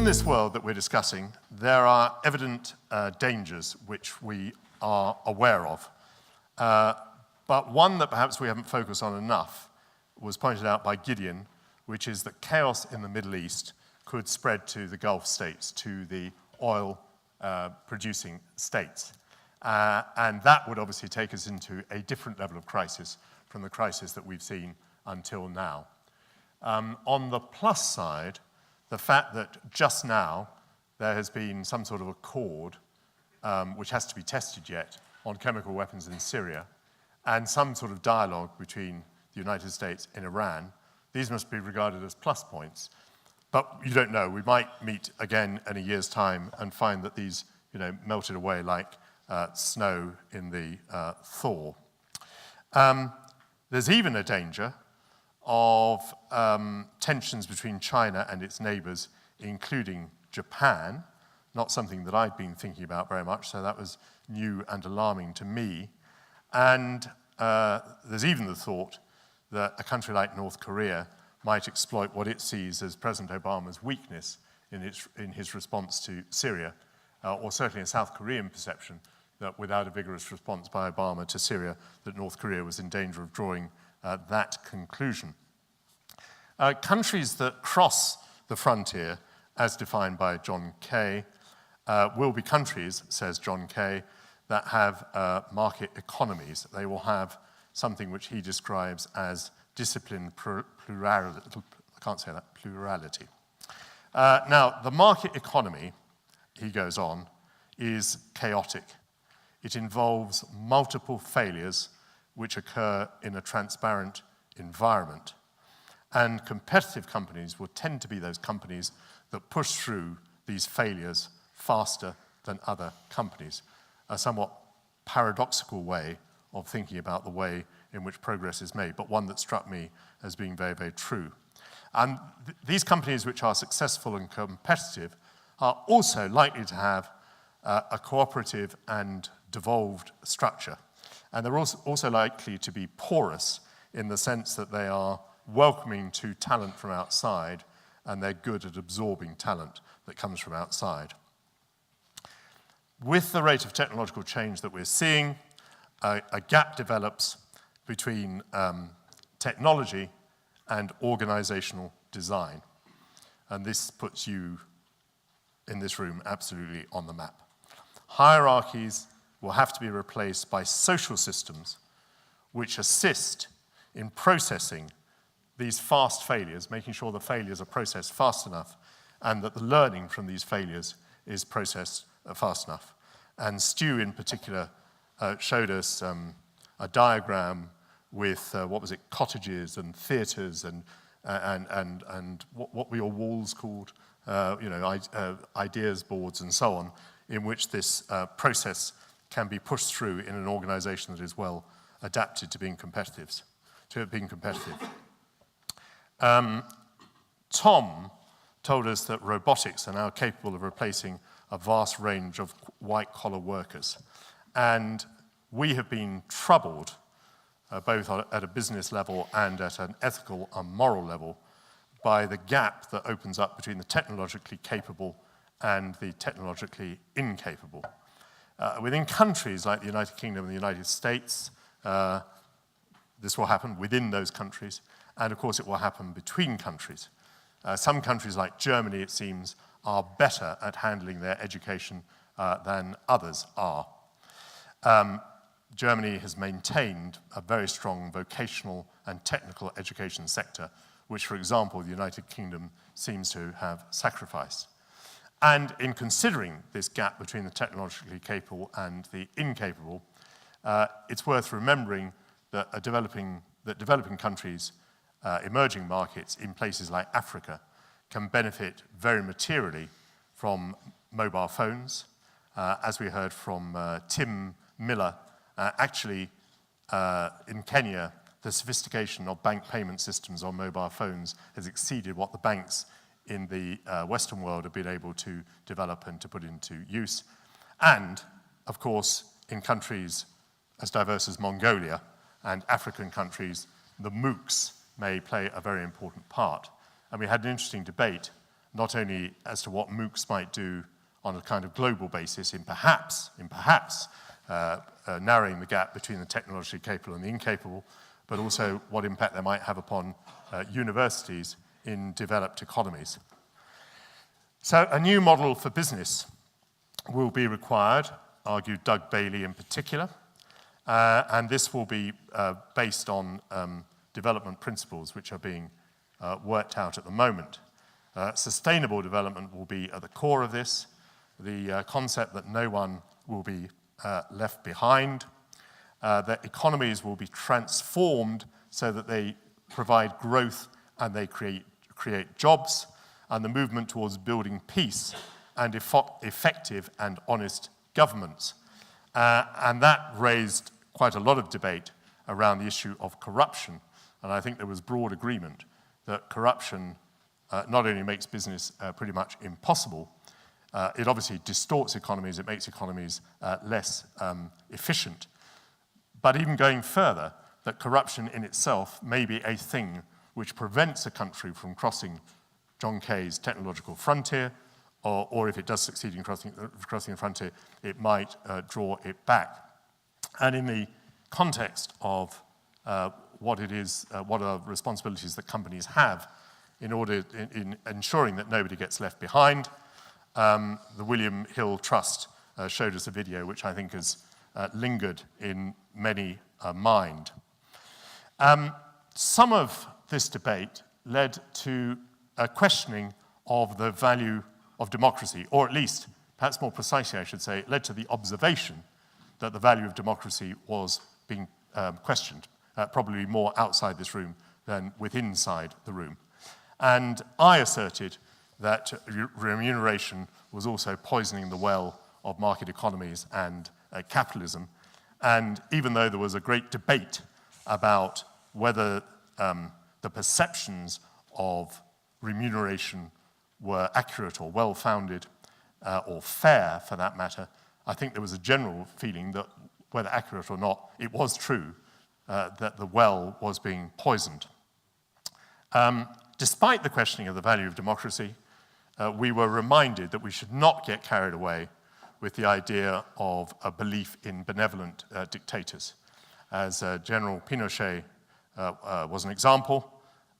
this world that we're discussing, there are evident dangers which we are aware of. But one that perhaps we haven't focused on enough was pointed out by Gideon, which is that chaos in the Middle East could spread to the Gulf states, to the oil-producing states. And that would obviously take us into a different level of crisis from the crisis that we've seen until now. On the plus side, the fact that just now there has been some sort of accord, which has to be tested yet, on chemical weapons in Syria, and some sort of dialogue between the United States and Iran, these must be regarded as plus points. But you don't know. We might meet again in a year's time and find that these, melted away like snow in the thaw. There's even a danger of tensions between China and its neighbors, including Japan, not something that I'd been thinking about very much, so that was new and alarming to me. And there's even the thought that a country like North Korea might exploit what it sees as President Obama's weakness in his response to Syria, or certainly a South Korean perception that without a vigorous response by Obama to Syria, that North Korea was in danger of drawing that conclusion. Countries that cross the frontier, as defined by John Kay, will be countries, says John Kay, that have market economies. They will have something which he describes as disciplined plurality. I can't say that, plurality. Now, the market economy, he goes on, is chaotic. It involves multiple failures which occur in a transparent environment. And competitive companies will tend to be those companies that push through these failures faster than other companies. A somewhat paradoxical way of thinking about the way in which progress is made, but one that struck me as being very, very true. And these companies which are successful and competitive are also likely to have a cooperative and devolved structure. And they're also likely to be porous in the sense that they are welcoming to talent from outside, and they're good at absorbing talent that comes from outside. With the rate of technological change that we're seeing, a gap develops between technology and organizational design. And this puts you in this room absolutely on the map. Hierarchies will have to be replaced by social systems which assist in processing these fast failures, making sure the failures are processed fast enough and that the learning from these failures is processed fast enough. And Stu, in particular, showed us a diagram with, cottages and theatres and what were your walls called? Ideas boards and so on, in which this process can be pushed through in an organization that is well adapted to being competitive. Tom told us that robotics are now capable of replacing a vast range of white-collar workers. And we have been troubled, both at a business level and at an ethical and moral level, by the gap that opens up between the technologically capable and the technologically incapable. Within countries like the United Kingdom and the United States, this will happen within those countries, and of course it will happen between countries. Some countries like Germany, it seems, are better at handling their education than others are. Germany has maintained a very strong vocational and technical education sector, which, for example, the United Kingdom seems to have sacrificed. And in considering this gap between the technologically capable and the incapable, it's worth remembering that developing countries, emerging markets in places like Africa, can benefit very materially from mobile phones. As we heard from Tim Miller, actually in Kenya, the sophistication of bank payment systems on mobile phones has exceeded what the banks in the Western world have been able to develop and to put into use. And, of course, in countries as diverse as Mongolia and African countries, the MOOCs may play a very important part. And we had an interesting debate not only as to what MOOCs might do on a kind of global basis in perhaps narrowing the gap between the technologically capable and the incapable, but also what impact they might have upon universities in developed economies. So a new model for business will be required, argued Doug Bailey in particular, and this will be based on development principles which are being worked out at the moment. Sustainable development will be at the core of this, the concept that no one will be left behind, that economies will be transformed so that they provide growth and they create jobs, and the movement towards building peace and effective and honest governments. And that raised quite a lot of debate around the issue of corruption, and I think there was broad agreement that corruption not only makes business pretty much impossible, it obviously distorts economies, it makes economies less efficient, but even going further, that corruption in itself may be a thing which prevents a country from crossing John Kay's technological frontier, or if it does succeed in crossing the frontier, it might draw it back. And in the context of what are responsibilities that companies have in ensuring that nobody gets left behind, the William Hill Trust showed us a video which I think has lingered in many a mind. Some of this debate led to a questioning of the value of democracy, or at least, perhaps more precisely I should say, it led to the observation that the value of democracy was being questioned, probably more outside this room than inside the room. And I asserted that remuneration was also poisoning the well of market economies and capitalism. And even though there was a great debate about whether the perceptions of remuneration were accurate or well-founded or fair, for that matter, I think there was a general feeling that, whether accurate or not, it was true that the well was being poisoned. Despite the questioning of the value of democracy, we were reminded that we should not get carried away with the idea of a belief in benevolent dictators. As General Pinochet was an example,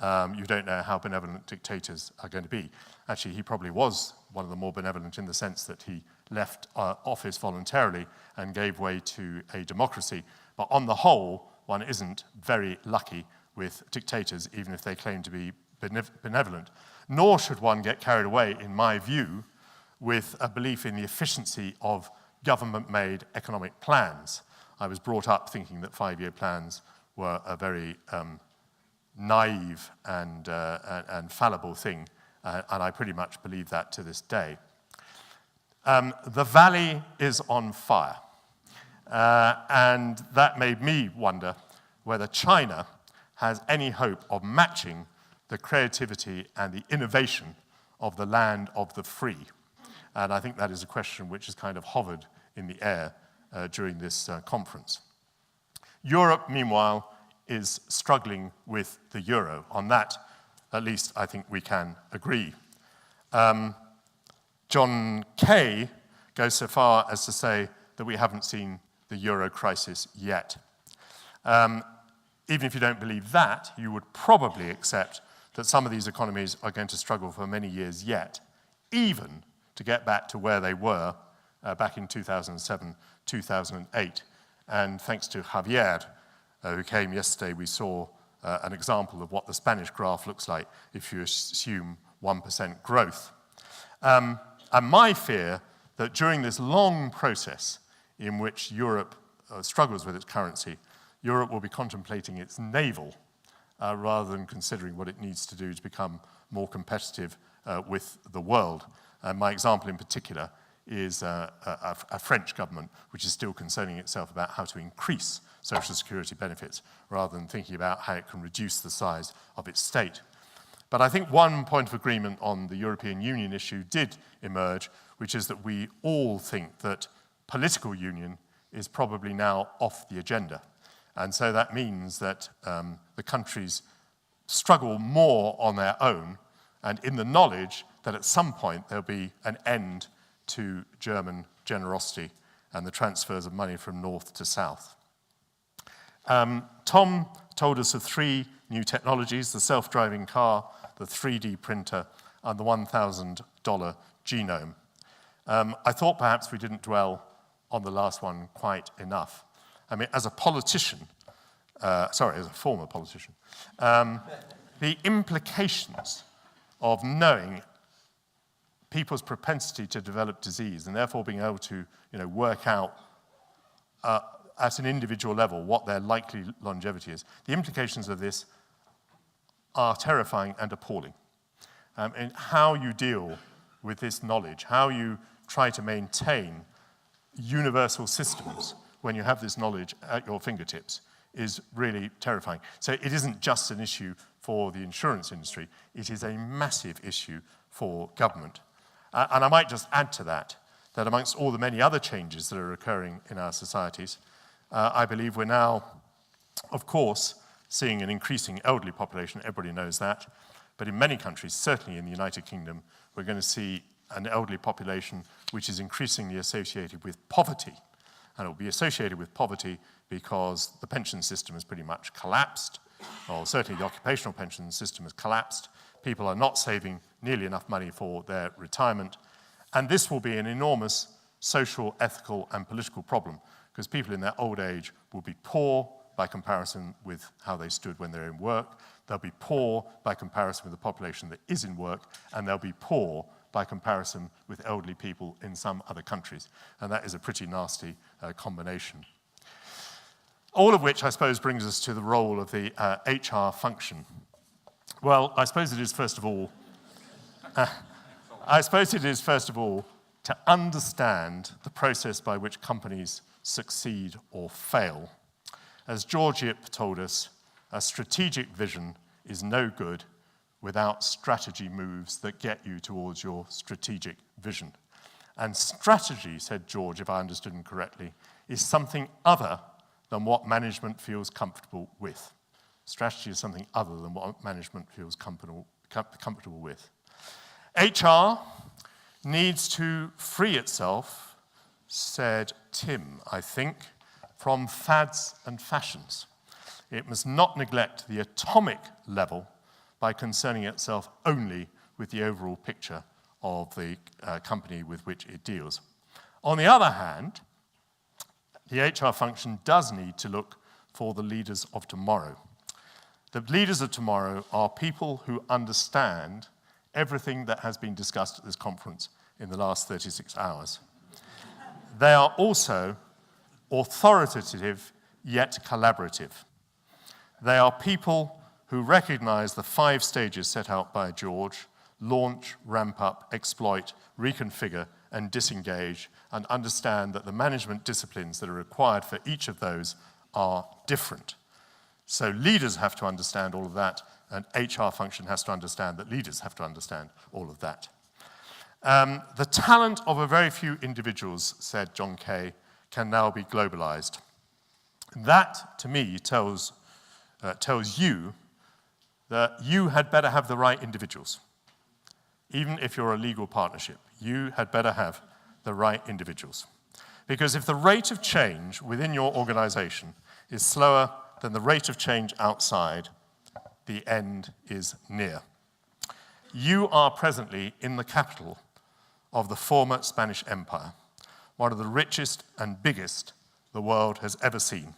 you don't know how benevolent dictators are going to be. Actually, he probably was one of the more benevolent in the sense that he left office voluntarily and gave way to a democracy. But on the whole, one isn't very lucky with dictators, even if they claim to be benevolent. Nor should one get carried away, in my view, with a belief in the efficiency of government-made economic plans. I was brought up thinking that five-year plans were a very naive and fallible thing, and I pretty much believe that to this day. The valley is on fire, and that made me wonder whether China has any hope of matching the creativity and the innovation of the land of the free. And I think that is a question which has kind of hovered in the air during this conference. Europe, meanwhile, is struggling with the euro. On that, at least, I think we can agree. John Kay goes so far as to say that we haven't seen the euro crisis yet. Even if you don't believe that, you would probably accept that some of these economies are going to struggle for many years yet, even to get back to where they were back in 2007, 2008. And thanks to Javier, who came yesterday, we saw an example of what the Spanish graph looks like if you assume 1% growth. And my fear that during this long process in which Europe struggles with its currency, Europe will be contemplating its navel rather than considering what it needs to do to become more competitive with the world. My example in particular is a French government which is still concerning itself about how to increase social security benefits rather than thinking about how it can reduce the size of its state. But I think one point of agreement on the European Union issue did emerge, which is that we all think that political union is probably now off the agenda. And so that means that the countries struggle more on their own and in the knowledge that at some point there'll be an end to German generosity and the transfers of money from north to south. Tom told us of 3 new technologies: the self-driving car, the 3D printer, and the $1,000 genome. I thought perhaps we didn't dwell on the last one quite enough. I mean, as a politician, as a former politician, the implications of knowing people's propensity to develop disease and therefore being able to work out at an individual level what their likely longevity is, the implications of this are terrifying and appalling. And how you deal with this knowledge, how you try to maintain universal systems when you have this knowledge at your fingertips is really terrifying. So it isn't just an issue for the insurance industry, it is a massive issue for government. And I might just add to that amongst all the many other changes that are occurring in our societies, I believe we're now, of course, seeing an increasing elderly population. Everybody knows that. But in many countries, certainly in the United Kingdom, we're going to see an elderly population which is increasingly associated with poverty. And it will be associated with poverty because the pension system has pretty much collapsed, or certainly the occupational pension system has collapsed. People are not saving nearly enough money for their retirement. And this will be an enormous social, ethical, and political problem, because people in their old age will be poor by comparison with how they stood when they're in work. They'll be poor by comparison with the population that is in work, and they'll be poor by comparison with elderly people in some other countries. And that is a pretty nasty combination. All of which, I suppose, brings us to the role of the HR function. Well, I suppose it is first of all, to understand the process by which companies succeed or fail. As George Yip told us, a strategic vision is no good without strategy moves that get you towards your strategic vision. And strategy, said George, if I understood him correctly, is something other than what management feels comfortable with. Strategy is something other than what management feels comfortable with. HR needs to free itself, said Tim, I think, from fads and fashions. It must not neglect the atomic level by concerning itself only with the overall picture of the company with which it deals. On the other hand, the HR function does need to look for the leaders of tomorrow. The leaders of tomorrow are people who understand everything that has been discussed at this conference in the last 36 hours. They are also authoritative yet collaborative. They are people who recognize the 5 stages set out by George: launch, ramp up, exploit, reconfigure, and disengage, and understand that the management disciplines that are required for each of those are different. So leaders have to understand all of that, and HR function has to understand that leaders have to understand all of that. The talent of a very few individuals, said John Kay, can now be globalized. That, to me, tells you that you had better have the right individuals. Even if you're a legal partnership, you had better have the right individuals. Because if the rate of change within your organization is slower than the rate of change outside, the end is near. You are presently in the capital of the former Spanish Empire, one of the richest and biggest the world has ever seen.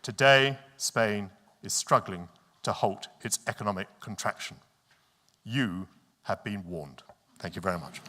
Today, Spain is struggling to halt its economic contraction. You have been warned. Thank you very much.